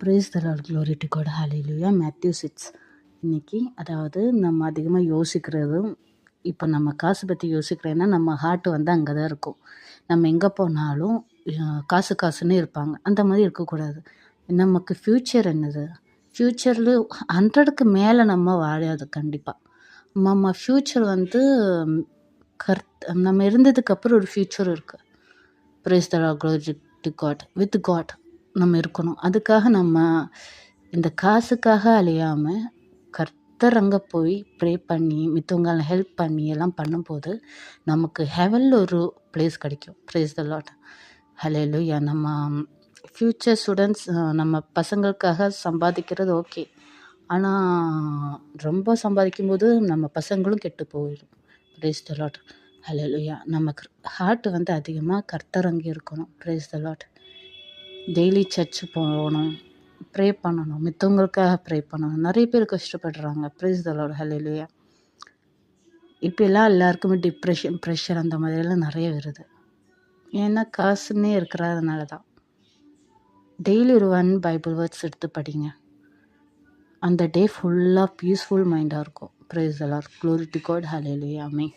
Praise the Lord, glory to God, hallelujah. Matthew 6 இன்னைக்கு அதாவது நம்ம அதிகமாக யோசிக்கிறதும் இப்போ நம்ம காசு பற்றி யோசிக்கிறேன்னா நம்ம ஹார்ட் வந்து அங்கே தான் இருக்கும். நம்ம எங்கே போனாலும் காசு காசுன்னு இருப்பாங்க. அந்த மாதிரி இருக்கக்கூடாது. நமக்கு ஃப்யூச்சர் என்னது? ஃப்யூச்சரில் 100க்கு மேலே நம்ம வாழாது கண்டிப்பாக. நம்ம ஃப்யூச்சர் வந்து நம்ம இருந்ததுக்கப்புறம் ஒரு ஃப்யூச்சர் இருக்குது. Praise the Lord, glory to God, with God நம்ம இருக்கணும். அதுக்காக நம்ம இந்த காசுக்காக அழியாமல் கர்த்தர் அங்கே போய் ப்ரே பண்ணி மித்தவங்களை ஹெல்ப் பண்ணி எல்லாம் பண்ணும்போது நமக்கு ஹெவனில் ஒரு பிளேஸ் கிடைக்கும். Praise the Lord, hallelujah. நம்ம ஃப்யூச்சர் ஸ்டூடெண்ட்ஸ் நம்ம பசங்களுக்காக சம்பாதிக்கிறது ஓகே, ஆனால் ரொம்ப சம்பாதிக்கும்போது நம்ம பசங்களும் கெட்டு போயிடும். Praise the Lord, hallelujah. நமக்கு ஹார்ட் வந்து அதிகமாக கர்த்தர் அங்கே இருக்கணும். Praise the Lord. Daily church போகணும், ப்ரே பண்ணணும், மித்தவங்களுக்காக ப்ரே பண்ணணும். நிறைய பேர் கஷ்டப்படுறாங்க. Praise the Lord, hallelujah. இப்போல்லாம் எல்லாருக்குமே டிப்ரெஷன், ப்ரெஷர் அந்த மாதிரியெல்லாம் நிறைய வருது. ஏன்னா காசுன்னே இருக்கிறதுனால தான். டெய்லி ஒரு 1 பைபிள் வேர்ட்ஸ் எடுத்து படிங்க. அந்த டே ஃபுல்லாக பீஸ்ஃபுல் மைண்டாக இருக்கும். Praise the Lord, glory to God, hallelujah, amen.